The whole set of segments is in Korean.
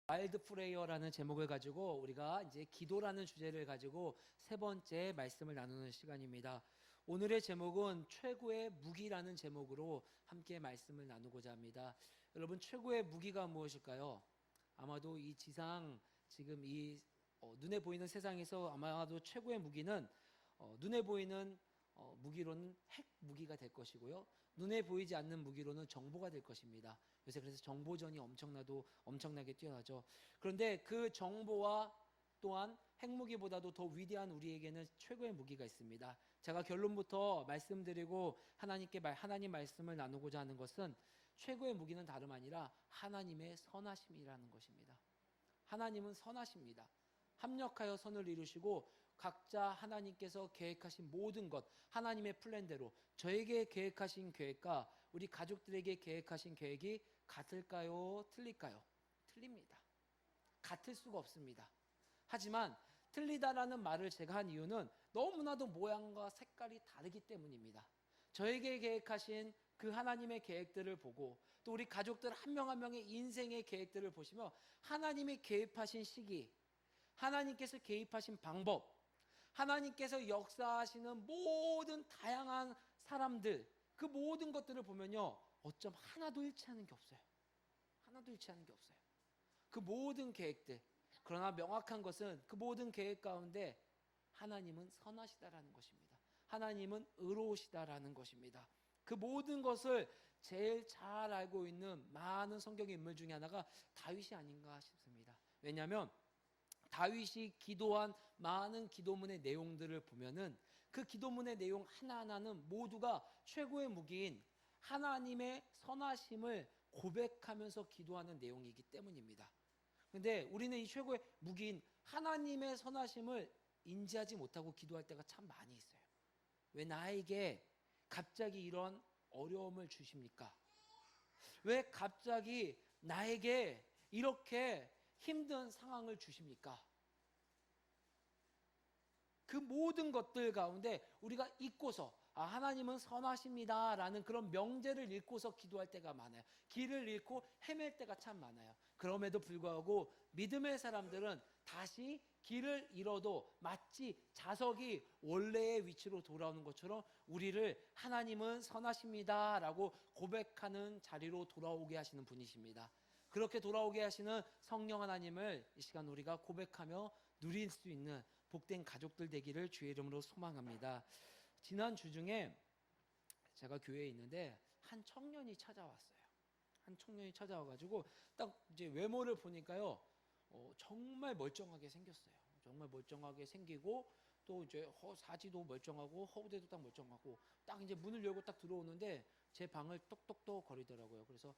와일드 프레이어라는 제목을 가지고 우리가 이제 기도라는 주제를 가지고 세 번째 말씀을 나누는 시간입니다. 오늘의 제목은 최고의 무기라는 제목으로 함께 말씀을 나누고자 합니다. 여러분, 최고의 무기가 무엇일까요? 아마도 이 지상 지금 이 눈에 보이는 세상에서 아마도 최고의 무기는 눈에 보이는 무기로는 핵 무기가 될 것이고요. 눈에 보이지 않는 무기로는 정보가 될 것입니다. 요새 그래서 정보전이 엄청나게 뛰어나죠. 그런데 그 정보와 또한 핵무기보다도 더 위대한 우리에게는 최고의 무기가 있습니다. 제가 결론부터 말씀드리고 하나님 말씀을 나누고자 하는 것은 최고의 무기는 다름 아니라 하나님의 선하심이라는 것입니다. 하나님은 선하십니다. 합력하여 선을 이루시고 각자 하나님께서 계획하신 모든 것, 하나님의 플랜대로 저에게 계획하신 계획과 우리 가족들에게 계획하신 계획이 같을까요? 틀릴까요? 틀립니다. 같을 수가 없습니다. 하지만 틀리다라는 말을 제가 한 이유는 너무나도 모양과 색깔이 다르기 때문입니다. 저에게 계획하신 그 하나님의 계획들을 보고 또 우리 가족들 한 명 한 명의 인생의 계획들을 보시며 하나님이 개입하신 시기, 하나님께서 개입하신 방법, 하나님께서 역사하시는 모든 다양한 사람들, 그 모든 것들을 보면요, 어쩜 하나도 일치하는 게 없어요. 하나도 일치하는 게 없어요. 그 모든 계획들. 그러나 명확한 것은 그 모든 계획 가운데 하나님은 선하시다라는 것입니다. 하나님은 의로우시다라는 것입니다. 그 모든 것을 제일 잘 알고 있는 많은 성경의 인물 중에 하나가 다윗이 아닌가 싶습니다. 왜냐하면 다윗이 기도한 많은 기도문의 내용들을 보면은 그 기도문의 내용 하나하나는 모두가 최고의 무기인 하나님의 선하심을 고백하면서 기도하는 내용이기 때문입니다. 그런데 우리는 이 최고의 무기인 하나님의 선하심을 인지하지 못하고 기도할 때가 참 많이 있어요. 왜 나에게 갑자기 이런 어려움을 주십니까? 왜 갑자기 나에게 이렇게 힘든 상황을 주십니까? 그 모든 것들 가운데 우리가 잊고서 하나님은 선하십니다 라는 그런 명제를 읽고서 기도할 때가 많아요. 길을 잃고 헤맬 때가 참 많아요. 그럼에도 불구하고 믿음의 사람들은 다시 길을 잃어도 마치 자석이 원래의 위치로 돌아오는 것처럼 우리를 하나님은 선하십니다 라고 고백하는 자리로 돌아오게 하시는 분이십니다. 그렇게 돌아오게 하시는 성령 하나님을 이 시간 우리가 고백하며 누릴 수 있는 복된 가족들 되기를 주의 이름으로 소망합니다. 지난 주 중에 제가 교회에 있는데 한 청년이 찾아왔어요. 한 청년이 찾아와가지고 딱 이제 외모를 보니까요, 정말 멀쩡하게 생겼어요. 정말 멀쩡하게 생기고 또 이제 사지도 멀쩡하고 허우대도 딱 멀쩡하고 딱 이제 문을 열고 딱 들어오는데 제 방을 똑똑똑 거리더라고요. 그래서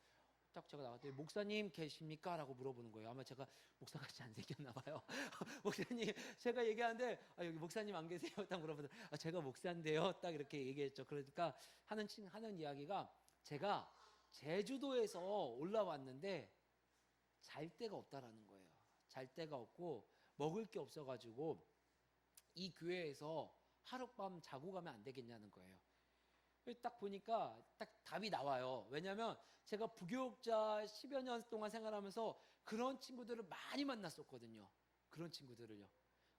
딱 제가 나갔더니 목사님 계십니까? 라고 물어보는 거예요. 아마 제가 목사같이 안 생겼나 봐요. 목사님, 제가 얘기하는데 여기 목사님 안 계세요? 딱 물어보더니 제가 목사인데요. 딱 이렇게 얘기했죠. 그러니까 하는 이야기가 제가 제주도에서 올라왔는데 잘 데가 없다라는 거예요. 잘 데가 없고 먹을 게 없어가지고 이 교회에서 하룻밤 자고 가면 안 되겠냐는 거예요. 딱 보니까 딱 답이 나와요. 왜냐하면 제가 부교육자 10여 년 동안 생활하면서 그런 친구들을 많이 만났었거든요. 그런 친구들을요.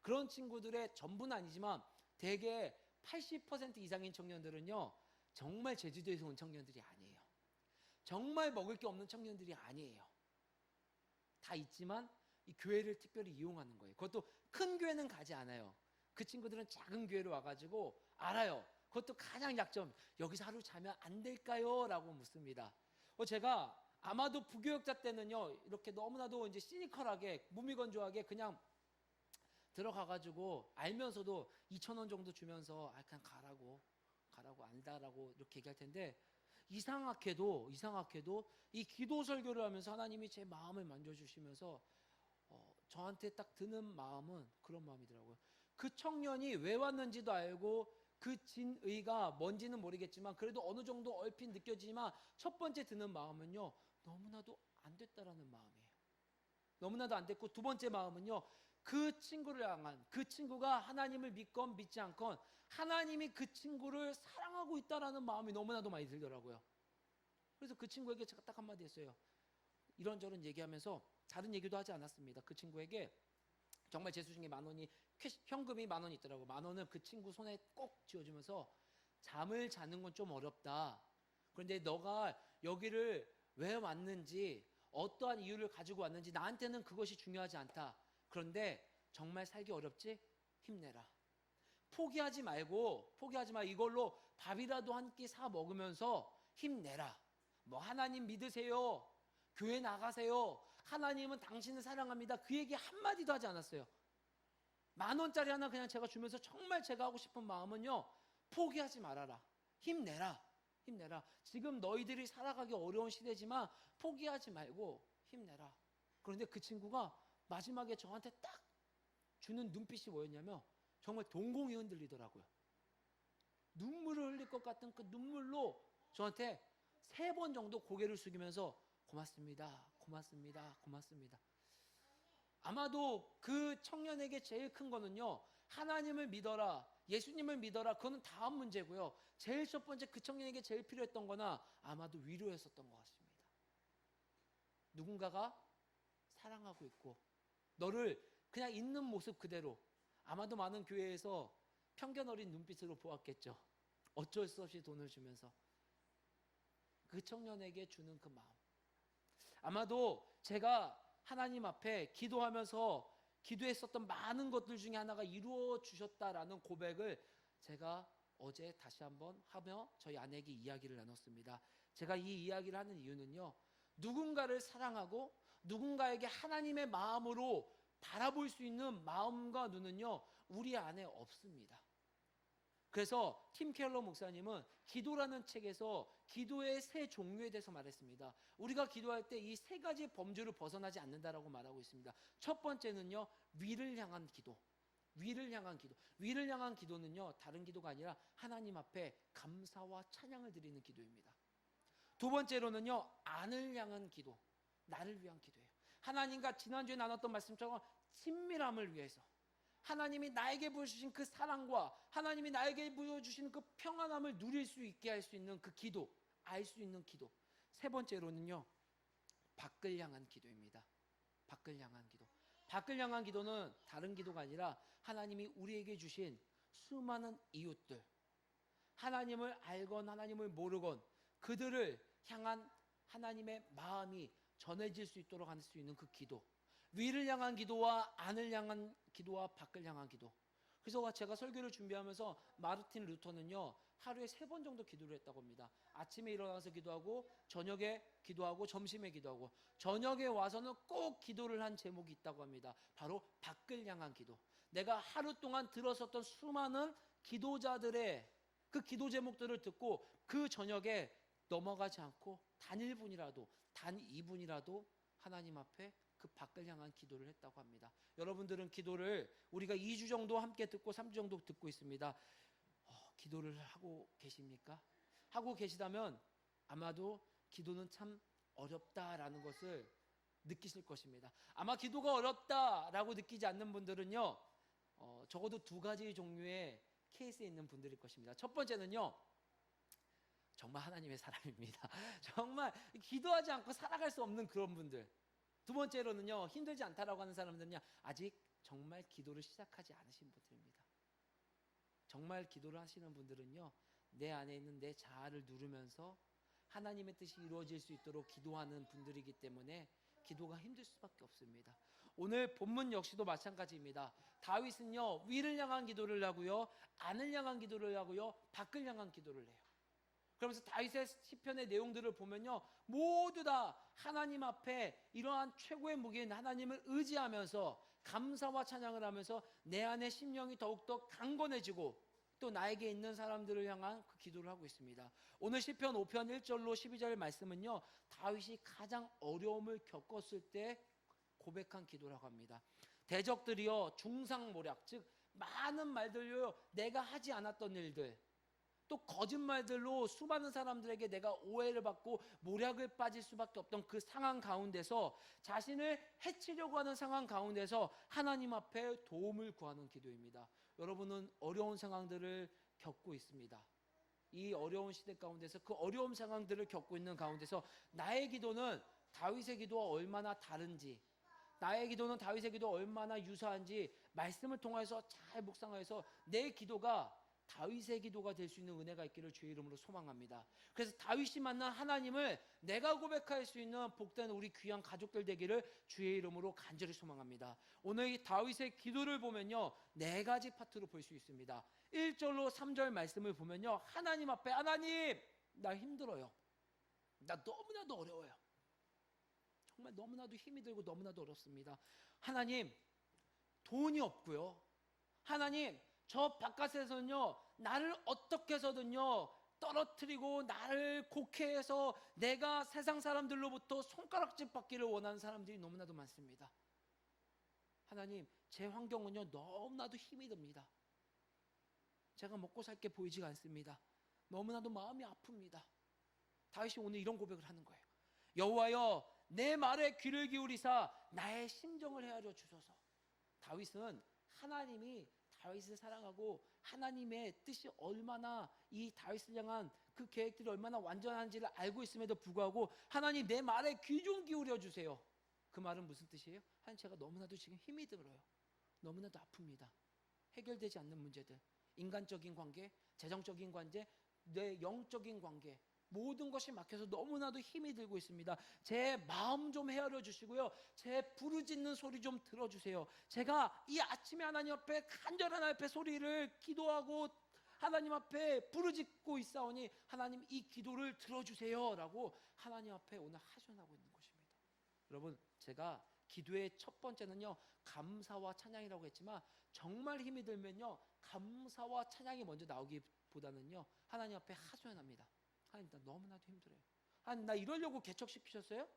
그런 친구들의 전부는 아니지만 대개 80% 이상인 청년들은요, 정말 제주도에서 온 청년들이 아니에요. 정말 먹을 게 없는 청년들이 아니에요. 다 있지만 이 교회를 특별히 이용하는 거예요. 그것도 큰 교회는 가지 않아요. 그 친구들은 작은 교회로 와가지고 알아요. 그것도 가장 약점, 여기서 하루 자면 안 될까요? 라고 묻습니다. 제가 아마도 부교육자 때는요, 이렇게 너무나도 이제 시니컬하게, 무미건조하게 그냥 들어가가지고 알면서도 2,000원 정도 주면서 그냥 가라고 안다라고 이렇게 얘기할 텐데, 이상하게도 이 기도 설교를 하면서 하나님이 제 마음을 만져주시면서 저한테 딱 드는 마음은 그런 마음이더라고요. 그 청년이 왜 왔는지도 알고 그 진의가 뭔지는 모르겠지만 그래도 어느 정도 얼핏 느껴지지만 첫 번째 드는 마음은요, 너무나도 안 됐다라는 마음이에요. 너무나도 안 됐고, 두 번째 마음은요, 그 친구를 향한, 그 친구가 하나님을 믿건 믿지 않건 하나님이 그 친구를 사랑하고 있다라는 마음이 너무나도 많이 들더라고요. 그래서 그 친구에게 제가 딱 한마디 했어요. 이런저런 얘기하면서 다른 얘기도 하지 않았습니다. 그 친구에게 정말 제 수중에 10,000원이 현금이 10,000원 있더라고. 10,000원을 그 친구 손에 꼭 쥐어주면서 잠을 자는 건 좀 어렵다. 그런데 너가 여기를 왜 왔는지 어떠한 이유를 가지고 왔는지 나한테는 그것이 중요하지 않다. 그런데 정말 살기 어렵지? 힘내라. 포기하지 말고 이걸로 밥이라도 한 끼 사 먹으면서 힘내라. 뭐 하나님 믿으세요. 교회 나가세요. 하나님은 당신을 사랑합니다. 그 얘기 한마디도 하지 않았어요. 10,000원짜리 하나 그냥 제가 주면서 정말 제가 하고 싶은 마음은요. 포기하지 말아라. 힘내라. 힘내라. 지금 너희들이 살아가기 어려운 시대지만 포기하지 말고 힘내라. 그런데 그 친구가 마지막에 저한테 딱 주는 눈빛이 뭐였냐면 정말 동공이 흔들리더라고요. 눈물을 흘릴 것 같은 그 눈물로 저한테 3번 정도 고개를 숙이면서 고맙습니다. 고맙습니다. 고맙습니다. 아마도 그 청년에게 제일 큰 거는요. 하나님을 믿어라. 예수님을 믿어라. 그거는 다음 문제고요. 제일 첫 번째 그 청년에게 제일 필요했던 거나 아마도 위로였었던 것 같습니다. 누군가가 사랑하고 있고 너를 그냥 있는 모습 그대로 아마도 많은 교회에서 편견 어린 눈빛으로 보았겠죠. 어쩔 수 없이 돈을 주면서 그 청년에게 주는 그 마음. 아마도 제가 하나님 앞에 기도하면서 기도했었던 많은 것들 중에 하나가 이루어 주셨다라는 고백을 제가 어제 다시 한번 하며 저희 아내에게 이야기를 나눴습니다. 제가 이 이야기를 하는 이유는요. 누군가를 사랑하고 누군가에게 하나님의 마음으로 바라볼 수 있는 마음과 눈은요. 우리 안에 없습니다. 그래서 팀 켈러 목사님은 기도라는 책에서 기도의 3 종류에 대해서 말했습니다. 우리가 기도할 때 이 3가지 범주를 벗어나지 않는다라고 말하고 있습니다. 첫 번째는요. 위를 향한 기도. 위를 향한 기도. 위를 향한 기도는요. 다른 기도가 아니라 하나님 앞에 감사와 찬양을 드리는 기도입니다. 두 번째로는요. 안을 향한 기도. 나를 위한 기도예요. 하나님과 지난주에 나눴던 말씀처럼 친밀함을 위해서 하나님이 나에게 보여주신 그 사랑과 하나님이 나에게 보여주신 그 평안함을 누릴 수 있게 할 수 있는 그 기도, 알 수 있는 기도. 세 번째로는요. 밖을 향한 기도입니다. 밖을 향한 기도. 밖을 향한 기도는 다른 기도가 아니라 하나님이 우리에게 주신 수많은 이웃들, 하나님을 알건 하나님을 모르건 그들을 향한 하나님의 마음이 전해질 수 있도록 할 수 있는 그 기도. 위를 향한 기도와 안을 향한 기도와 밖을 향한 기도. 그래서 제가 설교를 준비하면서 마르틴 루터는요. 하루에 3번 정도 기도를 했다고 합니다. 아침에 일어나서 기도하고 저녁에 기도하고 점심에 기도하고 저녁에 와서는 꼭 기도를 한 제목이 있다고 합니다. 바로 밖을 향한 기도. 내가 하루 동안 들었었던 수많은 기도자들의 그 기도 제목들을 듣고 그 저녁에 넘어가지 않고 단 1분이라도 단 2분이라도 하나님 앞에 그 밖을 향한 기도를 했다고 합니다. 여러분들은 기도를 우리가 2주 정도 함께 듣고 3주 정도 듣고 있습니다. 기도를 하고 계십니까? 하고 계시다면 아마도 기도는 참 어렵다라는 것을 느끼실 것입니다. 아마 기도가 어렵다라고 느끼지 않는 분들은요. 적어도 2가지 종류의 케이스에 있는 분들일 것입니다. 첫 번째는요. 정말 하나님의 사람입니다. 정말 기도하지 않고 살아갈 수 없는 그런 분들. 두 번째로는요. 힘들지 않다라고 하는 사람들은요. 아직 정말 기도를 시작하지 않으신 분들입니다. 정말 기도를 하시는 분들은요. 내 안에 있는 내 자아를 누르면서 하나님의 뜻이 이루어질 수 있도록 기도하는 분들이기 때문에 기도가 힘들 수밖에 없습니다. 오늘 본문 역시도 마찬가지입니다. 다윗은요. 위를 향한 기도를 하고요. 안을 향한 기도를 하고요. 밖을 향한 기도를 해요. 그러면서 다윗의 시편의 내용들을 보면요. 모두 다 하나님 앞에 이러한 최고의 무기인 하나님을 의지하면서 감사와 찬양을 하면서 내 안의 심령이 더욱더 강건해지고 또 나에게 있는 사람들을 향한 그 기도를 하고 있습니다. 오늘 시편 5편 1절로 12절 말씀은요. 다윗이 가장 어려움을 겪었을 때 고백한 기도라고 합니다. 대적들이여 중상모략 즉 많은 말들요. 내가 하지 않았던 일들 또 거짓말들로 수많은 사람들에게 내가 오해를 받고 모략을 빠질 수밖에 없던 그 상황 가운데서 자신을 해치려고 하는 상황 가운데서 하나님 앞에 도움을 구하는 기도입니다. 여러분은 어려운 상황들을 겪고 있습니다. 이 어려운 시대 가운데서 그 어려운 상황들을 겪고 있는 가운데서 나의 기도는 다윗의 기도와 얼마나 다른지, 나의 기도는 다윗의 기도와 얼마나 유사한지 말씀을 통해서 잘 묵상해서 내 기도가 다윗의 기도가 될 수 있는 은혜가 있기를 주의 이름으로 소망합니다. 그래서 다윗이 만난 하나님을 내가 고백할 수 있는 복된 우리 귀한 가족들 되기를 주의 이름으로 간절히 소망합니다. 오늘 이 다윗의 기도를 보면요, 네 가지 파트로 볼 수 있습니다. 1절로 3절 말씀을 보면요, 하나님 앞에, 하나님 나 힘들어요, 나 너무나도 어려워요, 정말 너무나도 힘이 들고 너무나도 어렵습니다. 하나님 돈이 없고요, 하나님 저 바깥에서는요 나를 어떻게 해서든요 떨어뜨리고 나를 곡해해서 내가 세상 사람들로부터 손가락질 받기를 원하는 사람들이 너무나도 많습니다. 하나님 제 환경은요 너무나도 힘이 듭니다. 제가 먹고 살 게 보이지가 않습니다. 너무나도 마음이 아픕니다. 다윗이 오늘 이런 고백을 하는 거예요. 여호와여 내 말에 귀를 기울이사 나의 심정을 헤아려 주소서. 다윗은 하나님이 다윗을 사랑하고 하나님의 뜻이 얼마나 이 다윗을 향한 그 계획들이 얼마나 완전한지를 알고 있음에도 불구하고 하나님 내 말에 귀 좀 기울여 주세요. 그 말은 무슨 뜻이에요? 하나님 제가 너무나도 지금 힘이 들어요. 너무나도 아픕니다. 해결되지 않는 문제들, 인간적인 관계, 재정적인 관계, 내 영적인 관계, 모든 것이 막혀서 너무나도 힘이 들고 있습니다. 제 마음 좀 헤아려 주시고요, 제 부르짖는 소리 좀 들어주세요. 제가 이 아침에 하나님 앞에 간절한 하나님 앞에 소리를 기도하고 하나님 앞에 부르짖고 있사오니 하나님 이 기도를 들어주세요 라고 하나님 앞에 오늘 하소연하고 있는 것입니다. 여러분 제가 기도의 첫 번째는요 감사와 찬양이라고 했지만 정말 힘이 들면요 감사와 찬양이 먼저 나오기보다는요 하나님 앞에 하소연합니다. 하나님 나 너무나도 힘들어요. 하나님 나 이러려고 개척시키셨어요?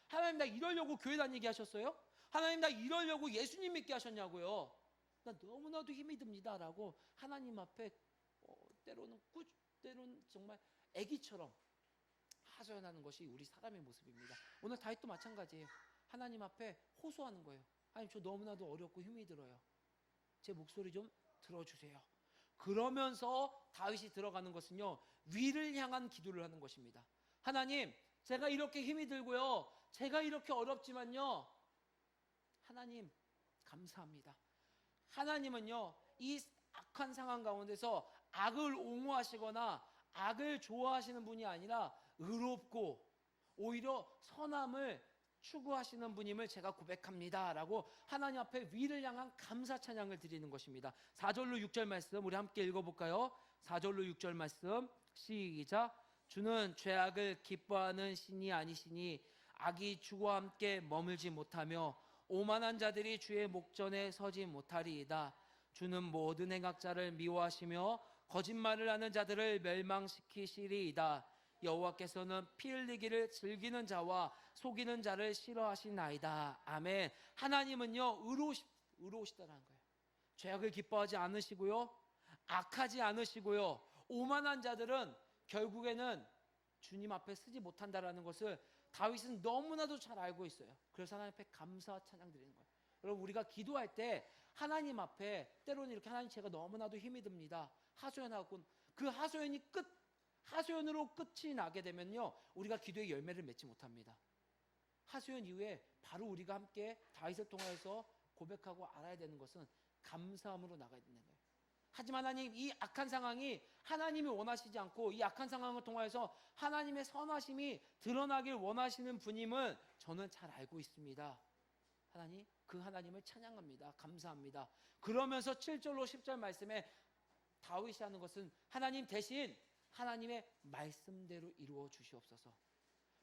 하나님 나 이러려고 교회 다니게 하셨어요? 하나님 나 이러려고 예수님 믿게 하셨냐고요? 나 너무나도 힘이 듭니다 라고 하나님 앞에 때로는 정말 애기처럼 하소연하는 것이 우리 사람의 모습입니다. 오늘 다윗도 마찬가지예요. 하나님 앞에 호소하는 거예요. 하나님 저 너무나도 어렵고 힘이 들어요. 제 목소리 좀 들어주세요. 그러면서 다윗이 들어가는 것은요 위를 향한 기도를 하는 것입니다. 하나님 제가 이렇게 힘이 들고요 제가 이렇게 어렵지만요 하나님 감사합니다. 하나님은요 이 악한 상황 가운데서 악을 옹호하시거나 악을 좋아하시는 분이 아니라 의롭고 오히려 선함을 추구하시는 분임을 제가 고백합니다 라고 하나님 앞에 위를 향한 감사 찬양을 드리는 것입니다. 4절로 6절 말씀 우리 함께 읽어볼까요? 4절로 6절 말씀 시작. 주는 죄악을 기뻐하는 신이 아니시니 악이 주와 함께 머물지 못하며 오만한 자들이 주의 목전에 서지 못하리이다. 주는 모든 행악자를 미워하시며 거짓말을 하는 자들을 멸망시키시리이다. 여호와께서는 피 흘리기를 즐기는 자와 속이는 자를 싫어하시나이다. 아멘. 하나님은요 의로우시다라는 거예요. 죄악을 기뻐하지 않으시고요 악하지 않으시고요 오만한 자들은 결국에는 주님 앞에 서지 못한다라는 것을 다윗은 너무나도 잘 알고 있어요. 그래서 하나님 앞에 감사 찬양 드리는 거예요. 여러분 우리가 기도할 때 하나님 앞에 때로는 이렇게 하나님 제가 너무나도 힘이 듭니다 하소연하고 그 하소연으로 끝이 나게 되면요 우리가 기도의 열매를 맺지 못합니다. 하소연 이후에 바로 우리가 함께 다윗을 통해서 고백하고 알아야 되는 것은 감사함으로 나가야 되는 거예요. 하지만 하나님 이 악한 상황이 하나님이 원하시지 않고 이 악한 상황을 통해서 하나님의 선하심이 드러나길 원하시는 분임을 저는 잘 알고 있습니다. 하나님 그 하나님을 찬양합니다. 감사합니다. 그러면서 7절로 10절 말씀에 다윗이 하는 것은 하나님 대신 하나님의 말씀대로 이루어 주시옵소서.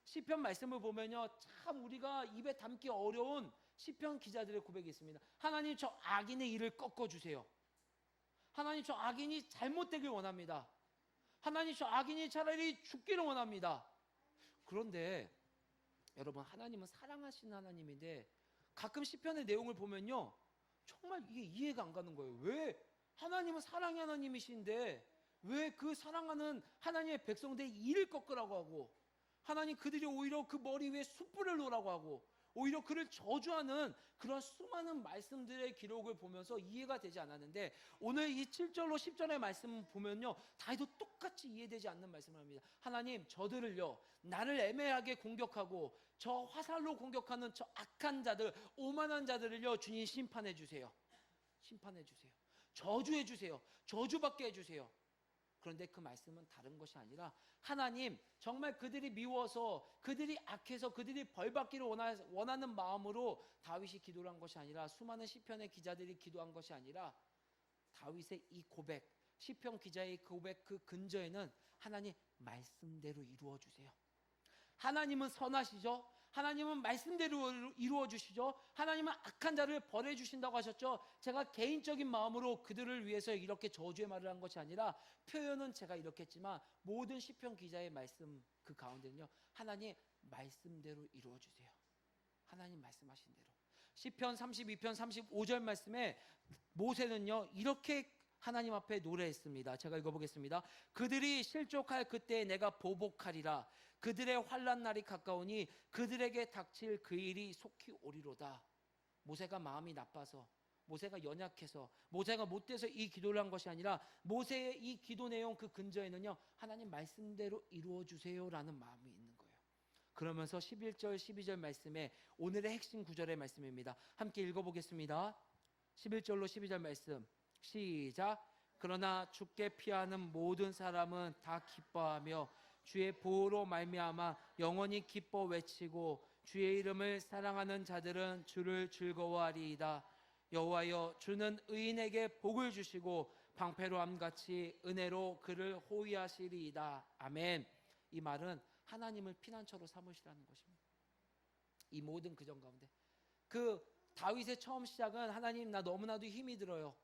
시편 말씀을 보면요 참 우리가 입에 담기 어려운 시편 기자들의 고백이 있습니다. 하나님 저 악인의 일을 꺾어주세요. 하나님 저 악인이 잘못되길 원합니다. 하나님 저 악인이 차라리 죽기를 원합니다. 그런데 여러분 하나님은 사랑하시는 하나님인데 가끔 시편의 내용을 보면요 정말 이게 이해가 안 가는 거예요. 왜 하나님은 사랑의 하나님이신데 왜 그 사랑하는 하나님의 백성들의 일을 꺾으라고 하고 하나님 그들이 오히려 그 머리 위에 숯불을 놓으라고 하고 오히려 그를 저주하는 그런 수많은 말씀들의 기록을 보면서 이해가 되지 않았는데, 오늘 이 7절로 10절의 말씀 보면요, 다윗도 똑같이 이해되지 않는 말씀을 합니다. 하나님, 저들을요, 나를 애매하게 공격하고 저 화살로 공격하는 저 악한 자들, 오만한 자들을요, 주님 심판해 주세요. 심판해 주세요. 저주해 주세요. 저주받게 해 주세요. 그런데 그 말씀은 다른 것이 아니라, 하나님, 정말 그들이 미워서, 그들이 악해서 그들이 벌받기를 원하는 마음으로 다윗이 기도를 한 것이 아니라, 수많은 시편의 기자들이 기도한 것이 아니라, 다윗의 이 고백, 시편 기자의 고백 그 근저에는 하나님 말씀대로 이루어 주세요. 하나님은 선하시죠. 하나님은 말씀대로 이루어 주시죠. 하나님은 악한 자를 벌해 주신다고 하셨죠. 제가 개인적인 마음으로 그들을 위해서 이렇게 저주의 말을 한 것이 아니라, 표현은 제가 이렇게 했지만 모든 시편 기자의 말씀 그 가운데는요, 하나님 말씀대로 이루어 주세요. 하나님 말씀하신 대로. 시편 32편 35절 말씀에 모세는요, 이렇게 하나님 앞에 노래했습니다. 제가 읽어보겠습니다. 그들이 실족할 그때 내가 보복하리라. 그들의 환난 날이 가까우니 그들에게 닥칠 그 일이 속히 오리로다. 모세가 마음이 나빠서, 모세가 연약해서, 모세가 못돼서 이 기도를 한 것이 아니라, 모세의 이 기도 내용 그 근저에는요, 하나님 말씀대로 이루어 주세요라는 마음이 있는 거예요. 그러면서 11절 12절 말씀에 오늘의 핵심 구절의 말씀입니다. 함께 읽어보겠습니다. 11절로 12절 말씀 시작. 그러나 주께 피하는 모든 사람은 다 기뻐하며 주의 보호로 말미암아 영원히 기뻐 외치고, 주의 이름을 사랑하는 자들은 주를 즐거워하리이다. 여호와여, 주는 의인에게 복을 주시고 방패로함 같이 은혜로 그를 호위하시리이다. 아멘. 이 말은 하나님을 피난처로 삼으시라는 것입니다. 이 모든 그전 가운데, 그 다윗의 처음 시작은 하나님, 나 너무나도 힘이 들어요.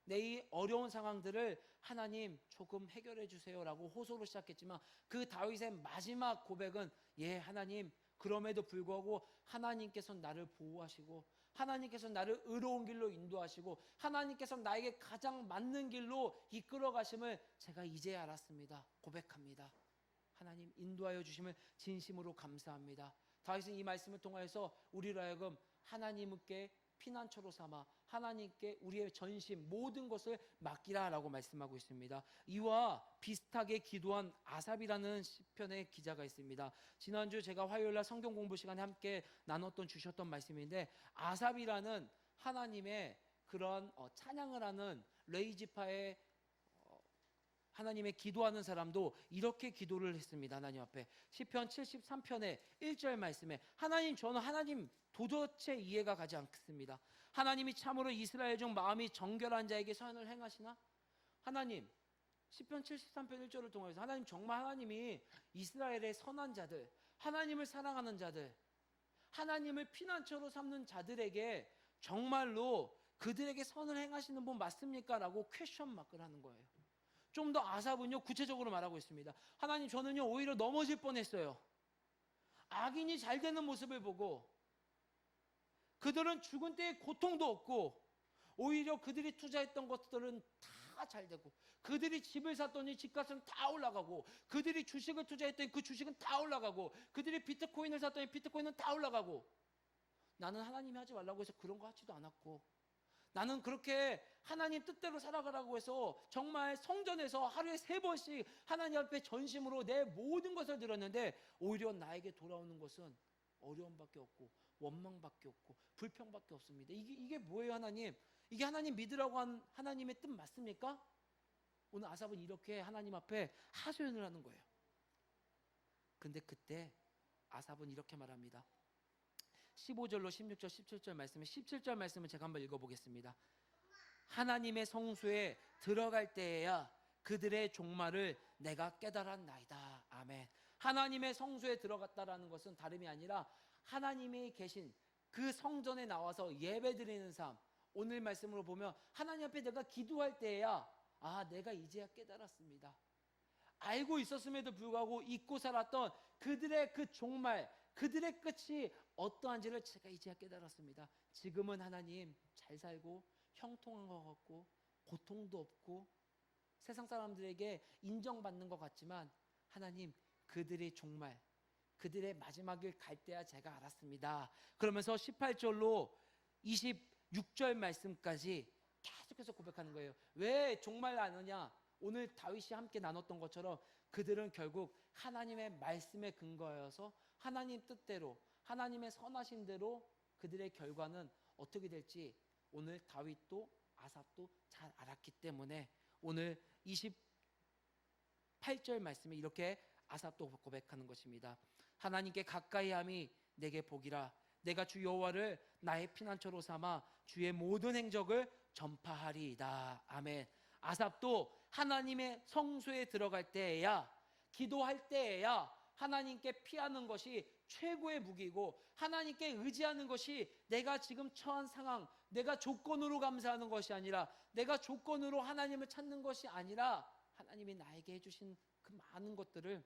내 이 어려운 상황들을 하나님 조금 해결해 주세요라고 호소로 시작했지만, 그 다윗의 마지막 고백은, 예 하나님, 그럼에도 불구하고 하나님께서 나를 보호하시고, 하나님께서 나를 의로운 길로 인도하시고, 하나님께서 나에게 가장 맞는 길로 이끌어 가심을 제가 이제 알았습니다. 고백합니다. 하나님 인도하여 주심을 진심으로 감사합니다. 다윗은 이 말씀을 통하여서 우리로 하여금 하나님께 피난처로 삼아 하나님께 우리의 전심 모든 것을 맡기라라고 말씀하고 있습니다. 이와 비슷하게 기도한 아삽이라는 시편의 기자가 있습니다. 지난주 제가 화요일날 성경 공부 시간에 함께 나눴던 주셨던 말씀인데, 아삽이라는 하나님의 그런 찬양을 하는 레위지파의 하나님의 기도하는 사람도 이렇게 기도를 했습니다. 하나님 앞에 시편 73편의 1절 말씀에, 하나님, 저는 하나님 도대체 이해가 가지 않습니다. 하나님이 참으로 이스라엘 중 마음이 정결한 자에게 선을 행하시나? 하나님, 시편 73편 1절을 통해서 하나님, 정말 하나님이 이스라엘의 선한 자들, 하나님을 사랑하는 자들, 하나님을 피난처로 삼는 자들에게 정말로 그들에게 선을 행하시는 분 맞습니까? 라고 퀘션 마크를 하는 거예요. 좀 더 아삽은요, 구체적으로 말하고 있습니다. 하나님, 저는요 오히려 넘어질 뻔했어요. 악인이 잘 되는 모습을 보고, 그들은 죽은 때에 고통도 없고, 오히려 그들이 투자했던 것들은 다 잘 되고, 그들이 집을 샀더니 집값은 다 올라가고, 그들이 주식을 투자했더니 그 주식은 다 올라가고, 그들이 비트코인을 샀더니 비트코인은 다 올라가고, 나는 하나님이 하지 말라고 해서 그런 거 하지도 않았고, 나는 그렇게 하나님 뜻대로 살아가라고 해서 정말 성전에서 하루에 3번씩 하나님 앞에 전심으로 내 모든 것을 드렸는데, 오히려 나에게 돌아오는 것은 어려움밖에 없고 원망밖에 없고 불평밖에 없습니다. 이게 뭐예요, 하나님? 이게 하나님 믿으라고 한 하나님의 뜻 맞습니까? 오늘 아삽은 이렇게 하나님 앞에 하소연을 하는 거예요. 근데 그때 아삽은 이렇게 말합니다. 15절로 16절 17절 말씀에, 17절 말씀을 제가 한번 읽어보겠습니다. 하나님의 성소에 들어갈 때에야 그들의 종말을 내가 깨달았나이다. 아멘. 하나님의 성소에 들어갔다라는 것은 다름이 아니라 하나님이 계신 그 성전에 나와서 예배드리는 삶. 오늘 말씀으로 보면 하나님 앞에 내가 기도할 때에야, 내가 이제야 깨달았습니다. 알고 있었음에도 불구하고 잊고 살았던 그들의 그 종말, 그들의 끝이 어떠한지를 제가 이제야 깨달았습니다. 지금은 하나님 잘 살고 형통한 것 같고 고통도 없고 세상 사람들에게 인정받는 것 같지만, 하나님 그들의 종말, 그들의 마지막을 갈 때야 제가 알았습니다. 그러면서 18절로 26절 말씀까지 계속해서 고백하는 거예요. 왜 정말 아느냐? 오늘 다윗이 함께 나눴던 것처럼 그들은 결국 하나님의 말씀에 근거하여서 하나님 뜻대로 하나님의 선하신 대로 그들의 결과는 어떻게 될지 오늘 다윗도 아삽도 잘 알았기 때문에 오늘 28절 말씀에 이렇게 아삽도 고백하는 것입니다. 하나님께 가까이함이 내게 복이라. 내가 주 여호와를 나의 피난처로 삼아 주의 모든 행적을 전파하리이다. 아멘. 아삽도 하나님의 성소에 들어갈 때에야, 기도할 때에야 하나님께 피하는 것이 최고의 무기고, 하나님께 의지하는 것이 내가 지금 처한 상황, 내가 조건으로 감사하는 것이 아니라, 내가 조건으로 하나님을 찾는 것이 아니라 하나님이 나에게 해주신 그 많은 것들을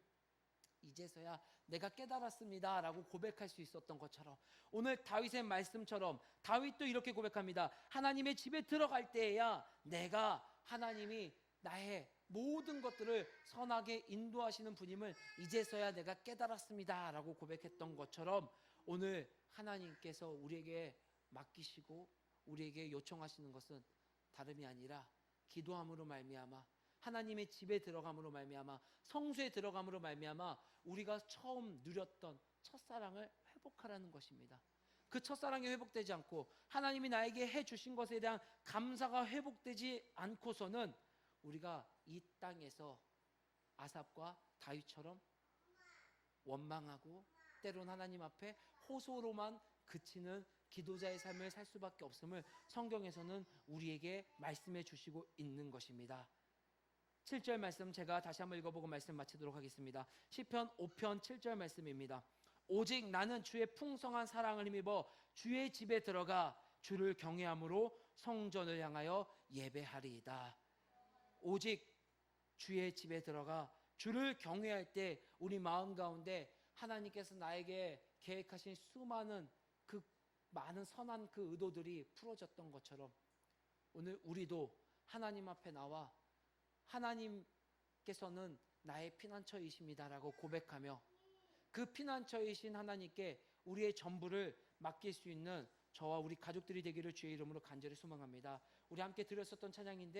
이제서야 내가 깨달았습니다 라고 고백할 수 있었던 것처럼, 오늘 다윗의 말씀처럼 다윗도 이렇게 고백합니다. 하나님의 집에 들어갈 때에야 내가 하나님이 나의 모든 것들을 선하게 인도하시는 분임을 이제서야 내가 깨달았습니다 라고 고백했던 것처럼, 오늘 하나님께서 우리에게 맡기시고 우리에게 요청하시는 것은 다름이 아니라 기도함으로 말미암아, 하나님의 집에 들어감으로 말미암아, 성소에 들어감으로 말미암아 우리가 처음 누렸던 첫사랑을 회복하라는 것입니다. 그 첫사랑이 회복되지 않고 하나님이 나에게 해주신 것에 대한 감사가 회복되지 않고서는 우리가 이 땅에서 아삽과 다윗처럼 원망하고 때론 하나님 앞에 호소로만 그치는 기도자의 삶을 살 수밖에 없음을 성경에서는 우리에게 말씀해 주시고 있는 것입니다. 7절 말씀 제가 다시 한번 읽어보고 말씀 마치도록 하겠습니다. 시편 5편 7절 말씀입니다. 오직 나는 주의 풍성한 사랑을 힘입어 주의 집에 들어가 주를 경외함으로 성전을 향하여 예배하리이다. 오직 주의 집에 들어가 주를 경외할 때 우리 마음 가운데 하나님께서 나에게 계획하신 수많은 그 많은 선한 그 의도들이 풀어졌던 것처럼, 오늘 우리도 하나님 앞에 나와 하나님께서는 나의 피난처이십니다라고 고백하며 그 피난처이신 하나님께 우리의 전부를 맡길 수 있는 저와 우리 가족들이 되기를 주의 이름으로 간절히 소망합니다. 우리 함께 드렸었던 찬양인데